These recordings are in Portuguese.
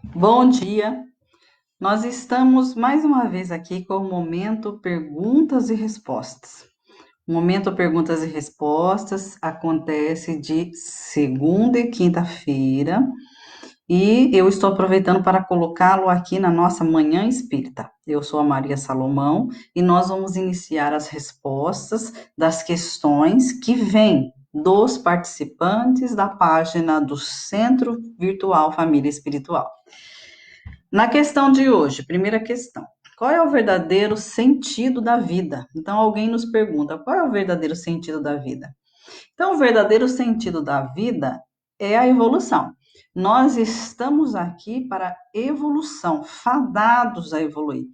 Bom dia! Nós estamos mais uma vez aqui com o momento Perguntas e Respostas. O momento Perguntas e Respostas acontece de segunda e quinta-feira e eu estou aproveitando para colocá-lo aqui na nossa Manhã Espírita. Eu sou a Maria Salomão e nós vamos iniciar as respostas das questões que vêm dos participantes da página do Centro Virtual Família Espiritual. Na questão de hoje, primeira questão. Qual é o verdadeiro sentido da vida? Então, alguém nos pergunta: qual é o verdadeiro sentido da vida? Então, o verdadeiro sentido da vida é a evolução. Nós estamos aqui para evolução, fadados a evoluir.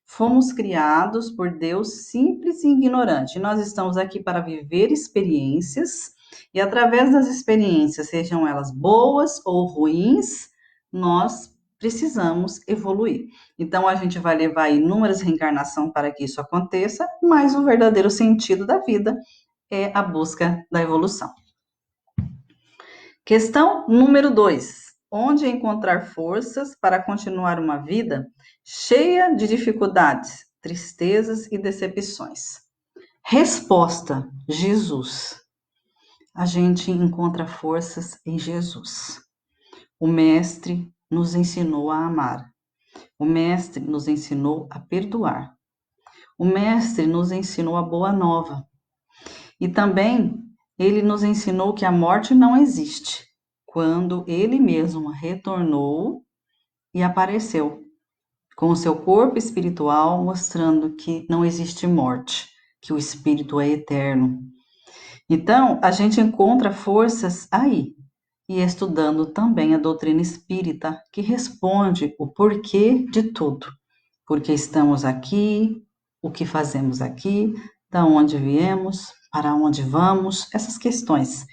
Fomos criados por Deus simples e ignorante. Nós estamos aqui para viver experiências e, através das experiências, sejam elas boas ou ruins, nós precisamos evoluir. Então, a gente vai levar inúmeras reencarnações para que isso aconteça, mas o verdadeiro sentido da vida é a busca da evolução. Questão número 2. Onde encontrar forças para continuar uma vida cheia de dificuldades, tristezas e decepções? Resposta: Jesus. A gente encontra forças em Jesus. O Mestre nos ensinou a amar. O Mestre nos ensinou a perdoar. O Mestre nos ensinou a boa nova. E também ele nos ensinou que a morte não existe, quando ele mesmo retornou e apareceu com o seu corpo espiritual, mostrando que não existe morte, que o espírito é eterno. Então, a gente encontra forças aí, e estudando também a doutrina espírita, que responde o porquê de tudo. Porque estamos aqui, o que fazemos aqui, da onde viemos, para onde vamos, essas questões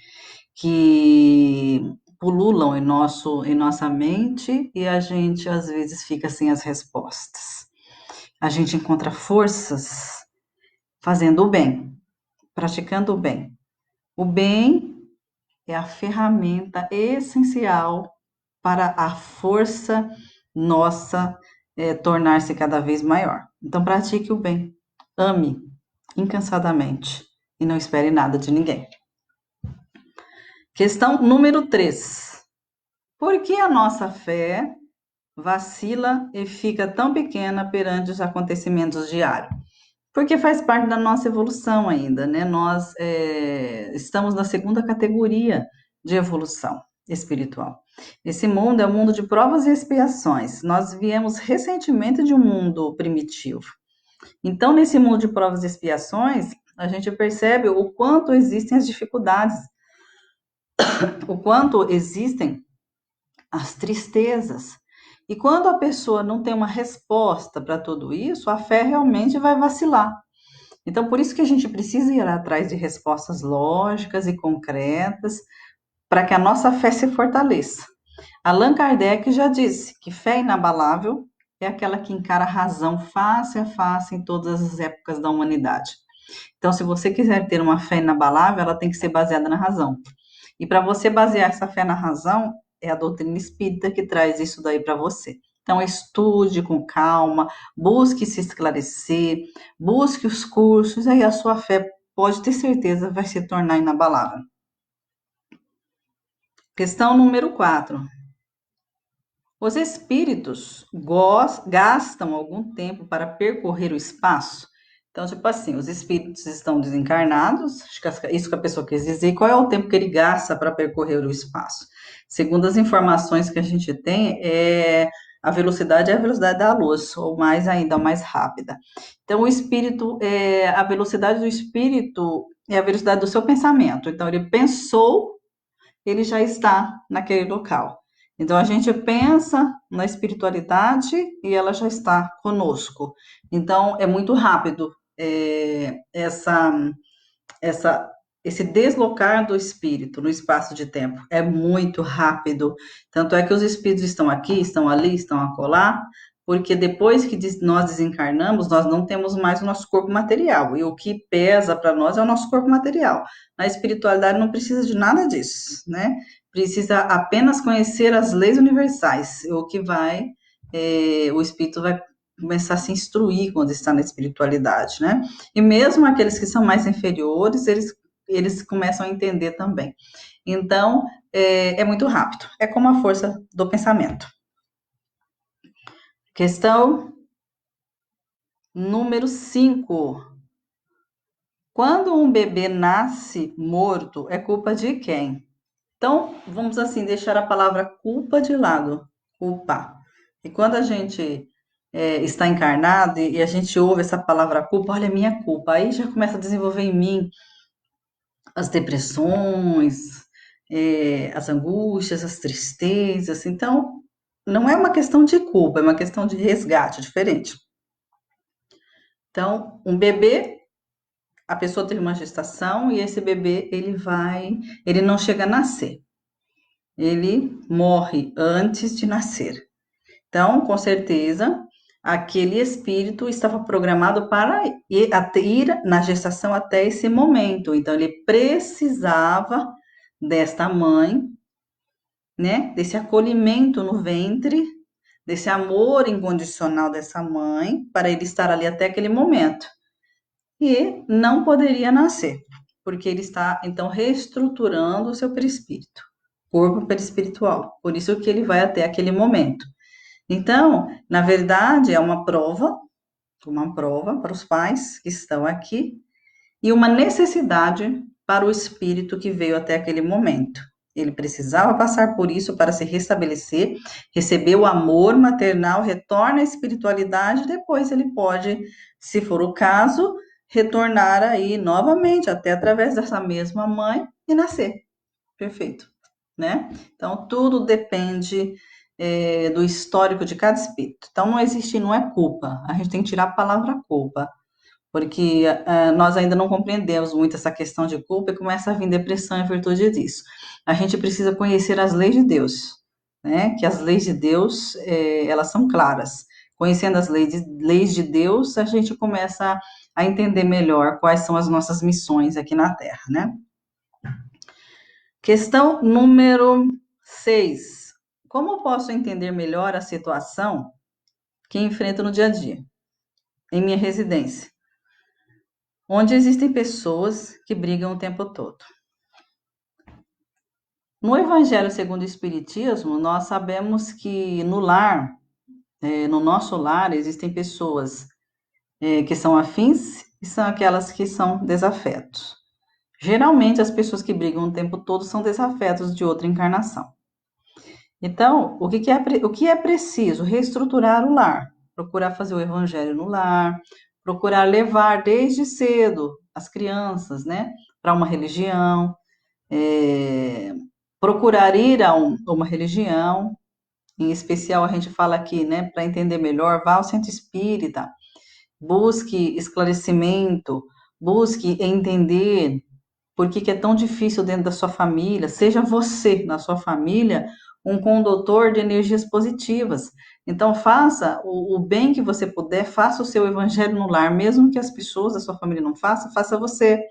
que pululam em nossa mente e a gente às vezes fica sem as respostas. A gente encontra forças fazendo o bem, praticando o bem. O bem é a ferramenta essencial para a força nossa tornar-se cada vez maior. Então, pratique o bem, ame incansadamente e não espere nada de ninguém. Questão número 3. Por que a nossa fé vacila e fica tão pequena perante os acontecimentos diários? Porque faz parte da nossa evolução ainda, né? Nós estamos na segunda categoria de evolução espiritual. Esse mundo é um mundo de provas e expiações. Nós viemos recentemente de um mundo primitivo. Então, nesse mundo de provas e expiações, a gente percebe o quanto existem as dificuldades, o quanto existem as tristezas. E quando a pessoa não tem uma resposta para tudo isso, a fé realmente vai vacilar. Então, por isso que a gente precisa ir atrás de respostas lógicas e concretas para que a nossa fé se fortaleça. Allan Kardec já disse que fé inabalável é aquela que encara a razão face a face em todas as épocas da humanidade. Então, se você quiser ter uma fé inabalável, ela tem que ser baseada na razão. E para você basear essa fé na razão, é a doutrina espírita que traz isso daí para você. Então, estude com calma, busque se esclarecer, busque os cursos, aí a sua fé, pode ter certeza, vai se tornar inabalável. Questão número 4. Os espíritos gastam algum tempo para percorrer o espaço? Então, tipo assim, os espíritos estão desencarnados, acho que isso que a pessoa quis dizer, qual é o tempo que ele gasta para percorrer o espaço? Segundo as informações que a gente tem, a velocidade é a velocidade da luz, ou mais ainda, mais rápida. Então, o espírito, a velocidade do espírito é a velocidade do seu pensamento. Então, ele pensou, ele já está naquele local. Então, a gente pensa na espiritualidade e ela já está conosco. Então, é muito rápido esse deslocar do espírito no espaço de tempo. É muito rápido. Tanto é que os espíritos estão aqui, estão ali, estão acolá, porque depois que nós desencarnamos, nós não temos mais o nosso corpo material. E o que pesa para nós é o nosso corpo material. Na espiritualidade não precisa de nada disso, né? precisa apenas conhecer as leis universais, o que o espírito vai começar a se instruir quando está na espiritualidade, né? E mesmo aqueles que são mais inferiores, eles começam a entender também. Então, é muito rápido, é como a força do pensamento. Questão número 5. Quando um bebê nasce morto, é culpa de quem? Então, vamos assim, deixar a palavra culpa de lado, culpa. E quando a gente está encarnado e a gente ouve essa palavra culpa, olha, minha culpa, aí já começa a desenvolver em mim as depressões, as angústias, as tristezas. Então, não é uma questão de culpa, é uma questão de resgate, diferente. Então, um bebê, a pessoa teve uma gestação e esse bebê, ele não chega a nascer. Ele morre antes de nascer. Então, com certeza, aquele espírito estava programado para ir na gestação até esse momento. Então, ele precisava desta mãe, né? Desse acolhimento no ventre, desse amor incondicional dessa mãe, para ele estar ali até aquele momento. E não poderia nascer, porque ele está, então, reestruturando o seu perispírito, corpo perispiritual. Por isso que ele vai até aquele momento. Então, na verdade, é uma prova para os pais que estão aqui e uma necessidade para o espírito que veio até aquele momento. Ele precisava passar por isso para se restabelecer, receber o amor maternal, retorna à espiritualidade, depois ele pode, se for o caso, retornar aí novamente, até através dessa mesma mãe e nascer. Perfeito, né? Então, tudo depende do histórico de cada espírito. Então, não é culpa. A gente tem que tirar a palavra culpa, porque nós ainda não compreendemos muito essa questão de culpa e começa a vir depressão em virtude disso. A gente precisa conhecer as leis de Deus, né? Que as leis de Deus, elas são claras. Conhecendo as leis de Deus, a gente começa a entender melhor quais são as nossas missões aqui na Terra, né? Questão número 6. Como posso entender melhor a situação que enfrento no dia a dia, em minha residência, onde existem pessoas que brigam o tempo todo? No Evangelho segundo o Espiritismo, nós sabemos que no lar, no nosso lar, existem pessoas que são afins e são aquelas que são desafetos. Geralmente, as pessoas que brigam o tempo todo são desafetos de outra encarnação. Então, o que é preciso? Reestruturar o lar, procurar fazer o evangelho no lar, procurar levar desde cedo as crianças, né, para uma religião, procurar ir a uma religião, em especial a gente fala aqui, né, para entender melhor, vá ao centro espírita, busque esclarecimento, busque entender por que é tão difícil dentro da sua família, seja você, na sua família, um condutor de energias positivas. Então, faça o bem que você puder, faça o seu evangelho no lar, mesmo que as pessoas da sua família não façam, faça você.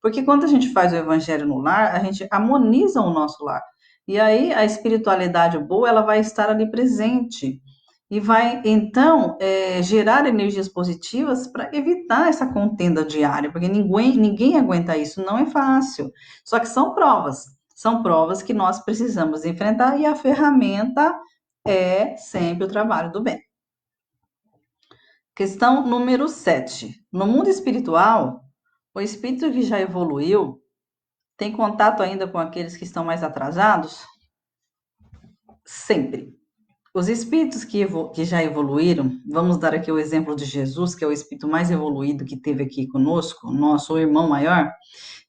Porque quando a gente faz o evangelho no lar, a gente harmoniza o nosso lar. E aí, a espiritualidade boa, ela vai estar ali presente. E vai, então, gerar energias positivas para evitar essa contenda diária, porque ninguém aguenta isso, não é fácil. Só que são provas que nós precisamos enfrentar e a ferramenta é sempre o trabalho do bem. Questão número 7. No mundo espiritual, o espírito que já evoluiu tem contato ainda com aqueles que estão mais atrasados? Sempre. Os espíritos que já evoluíram, vamos dar aqui o exemplo de Jesus, que é o espírito mais evoluído que teve aqui conosco, nosso irmão maior,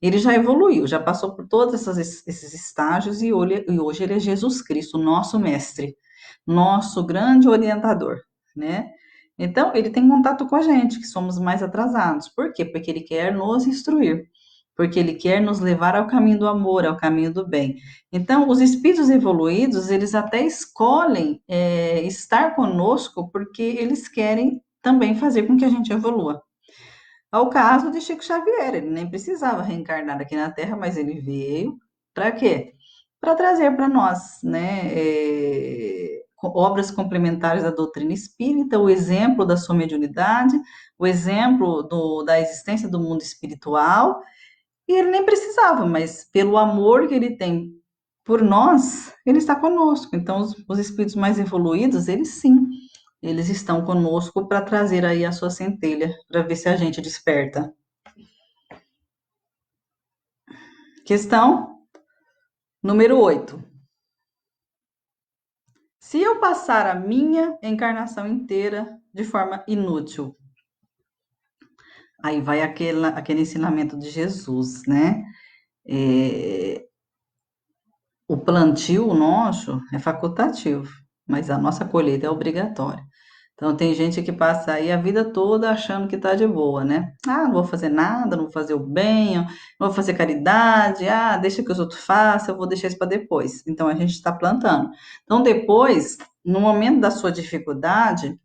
ele já evoluiu, já passou por todos esses estágios e hoje ele é Jesus Cristo, nosso mestre, nosso grande orientador, né? Então, ele tem contato com a gente, que somos mais atrasados. Por quê? Porque ele quer nos instruir, porque ele quer nos levar ao caminho do amor, ao caminho do bem. Então, os espíritos evoluídos, eles até escolhem estar conosco porque eles querem também fazer com que a gente evolua. Ao caso de Chico Xavier, ele nem precisava reencarnar aqui na Terra, mas ele veio para quê? para trazer para nós, né, obras complementares da doutrina espírita, o exemplo da sua mediunidade, o exemplo da existência do mundo espiritual, e ele nem precisava, mas pelo amor que ele tem por nós, ele está conosco. Então, os espíritos mais evoluídos, eles sim, eles estão conosco para trazer aí a sua centelha, para ver se a gente desperta. Questão número 8. Se eu passar a minha encarnação inteira de forma inútil, aí vai aquele ensinamento de Jesus, né? O plantio nosso é facultativo, mas a nossa colheita é obrigatória. Então, tem gente que passa aí a vida toda achando que está de boa, né? Ah, não vou fazer nada, não vou fazer o bem, não vou fazer caridade, deixa que os outros façam, eu vou deixar isso para depois. Então, a gente está plantando. Então, depois, no momento da sua dificuldade,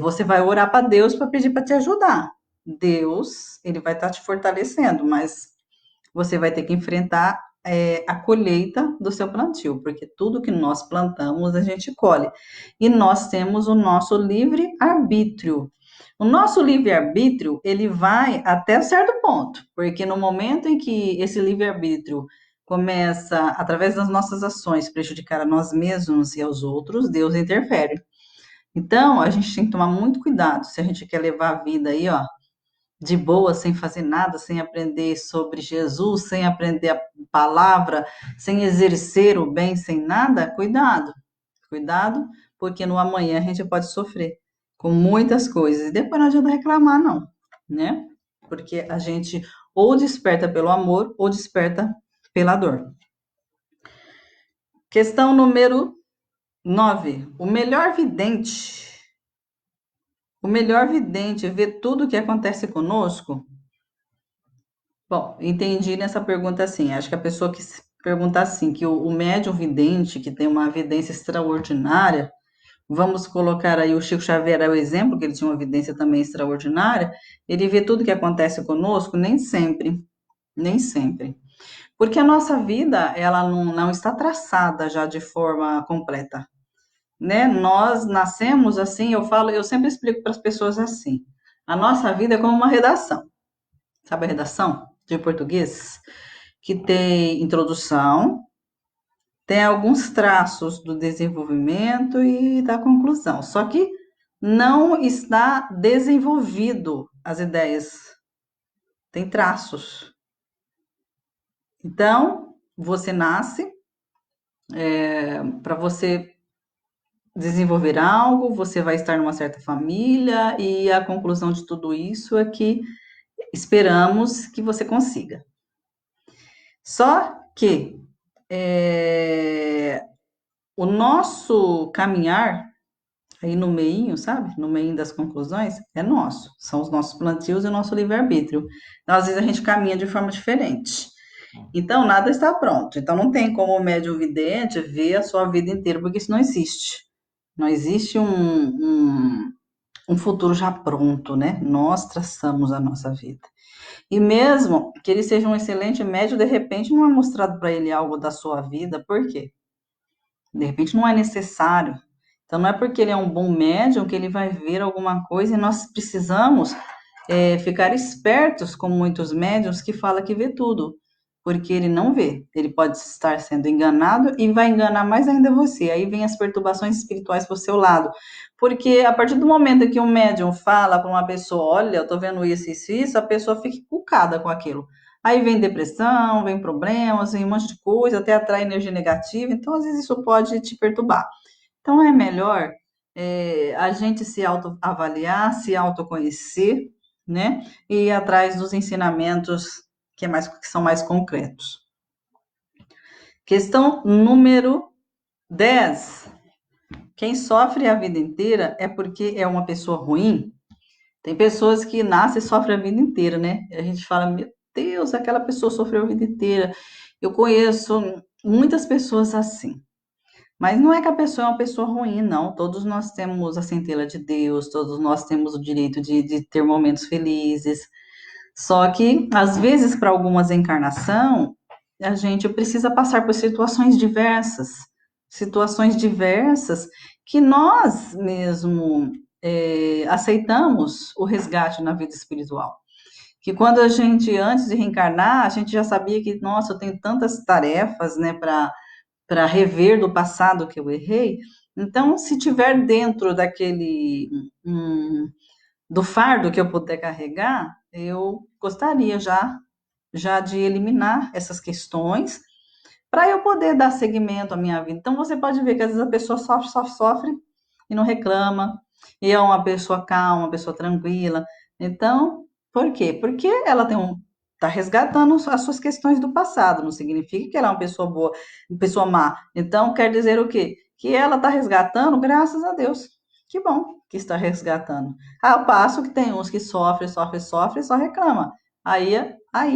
você vai orar para Deus para pedir para te ajudar. Deus, ele vai estar te fortalecendo, mas você vai ter que enfrentar a colheita do seu plantio, porque tudo que nós plantamos a gente colhe. E nós temos o nosso livre-arbítrio. O nosso livre-arbítrio, ele vai até certo ponto, porque no momento em que esse livre-arbítrio começa, através das nossas ações, prejudicar a nós mesmos e aos outros, Deus interfere. Então, a gente tem que tomar muito cuidado se a gente quer levar a vida aí, ó, de boa, sem fazer nada, sem aprender sobre Jesus, sem aprender a palavra, sem exercer o bem, sem nada, cuidado, cuidado, porque no amanhã a gente pode sofrer com muitas coisas. E depois não adianta reclamar, não, né? Porque a gente ou desperta pelo amor ou desperta pela dor. Questão número 9. O melhor vidente vê tudo o que acontece conosco? Bom, entendi nessa pergunta assim. Acho que a pessoa que pergunta assim, que o médium vidente, que tem uma vidência extraordinária, vamos colocar aí o Chico Xavier é o exemplo, que ele tinha uma vidência também extraordinária, ele vê tudo que acontece conosco? Nem sempre, nem sempre. Porque a nossa vida, ela não está traçada já de forma completa, né? Nós nascemos assim, eu sempre explico para as pessoas assim, a nossa vida é como uma redação. Sabe a redação de português? Que tem introdução, tem alguns traços do desenvolvimento e da conclusão. Só que não está desenvolvido as ideias. Tem traços. Então, você nasce, para você desenvolver algo, você vai estar numa certa família, e a conclusão de tudo isso é que esperamos que você consiga. Só que o nosso caminhar aí no meinho, sabe? No meio das conclusões, é nosso. São os nossos plantios e o nosso livre-arbítrio. Então, às vezes, a gente caminha de forma diferente. Então, nada está pronto. Então, não tem como o médium vidente ver a sua vida inteira, porque isso não existe. Não existe um futuro já pronto, né? Nós traçamos a nossa vida. E mesmo que ele seja um excelente médium, de repente não é mostrado para ele algo da sua vida, por quê? De repente não é necessário. Então não é porque ele é um bom médium que ele vai ver alguma coisa, e nós precisamos ficar espertos com muitos médiums que falam que vê tudo, porque ele não vê. Ele pode estar sendo enganado e vai enganar mais ainda você. Aí vem as perturbações espirituais para o seu lado. Porque a partir do momento que um médium fala para uma pessoa, olha, eu estou vendo isso, a pessoa fica encucada com aquilo. Aí vem depressão, vem problemas, vem um monte de coisa, até atrai energia negativa. Então, às vezes, isso pode te perturbar. Então, é melhor a gente se autoavaliar, se autoconhecer, né? E ir atrás dos ensinamentos que são mais concretos. Questão número 10. Quem sofre a vida inteira é porque é uma pessoa ruim? Tem pessoas que nascem e sofrem a vida inteira, né? A gente fala, meu Deus, aquela pessoa sofreu a vida inteira. Eu conheço muitas pessoas assim. Mas não é que a pessoa é uma pessoa ruim, não. Todos nós temos a centelha de Deus, todos nós temos o direito de ter momentos felizes. Só que, às vezes, para algumas encarnações, a gente precisa passar por situações diversas que nós mesmo aceitamos o resgate na vida espiritual. Que quando a gente, antes de reencarnar, a gente já sabia que, nossa, eu tenho tantas tarefas, né, para rever do passado que eu errei. Então, se tiver dentro daquele do fardo que eu puder carregar, eu gostaria já de eliminar essas questões para eu poder dar seguimento à minha vida. Então, você pode ver que às vezes a pessoa sofre e não reclama, e é uma pessoa calma, uma pessoa tranquila. Então, por quê? Porque ela está resgatando as suas questões do passado, não significa que ela é uma pessoa boa, uma pessoa má. Então, quer dizer o quê? Que ela está resgatando, graças a Deus. Que bom que está resgatando. Ao passo que tem uns que sofre e só reclama. Aí,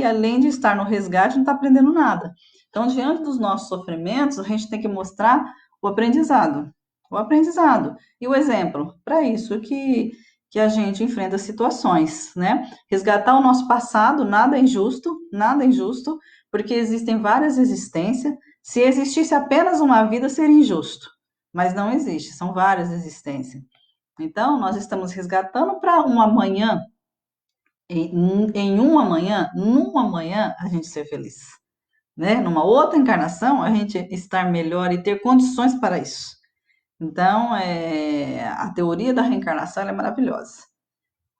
além de estar no resgate, não está aprendendo nada. Então, diante dos nossos sofrimentos, a gente tem que mostrar o aprendizado. O aprendizado. E o exemplo. Para isso que a gente enfrenta situações, né? Resgatar o nosso passado, nada é injusto, porque existem várias existências. Se existisse apenas uma vida, seria injusto. Mas não existe, são várias existências. Então, nós estamos resgatando para um amanhã, num amanhã, a gente ser feliz, né? Numa outra encarnação, a gente estar melhor e ter condições para isso. Então, a teoria da reencarnação é maravilhosa.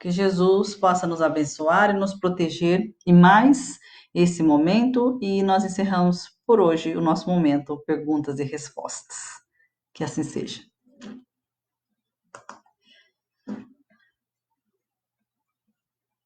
Que Jesus possa nos abençoar e nos proteger em mais esse momento. E nós encerramos por hoje o nosso momento Perguntas e Respostas. Que assim seja.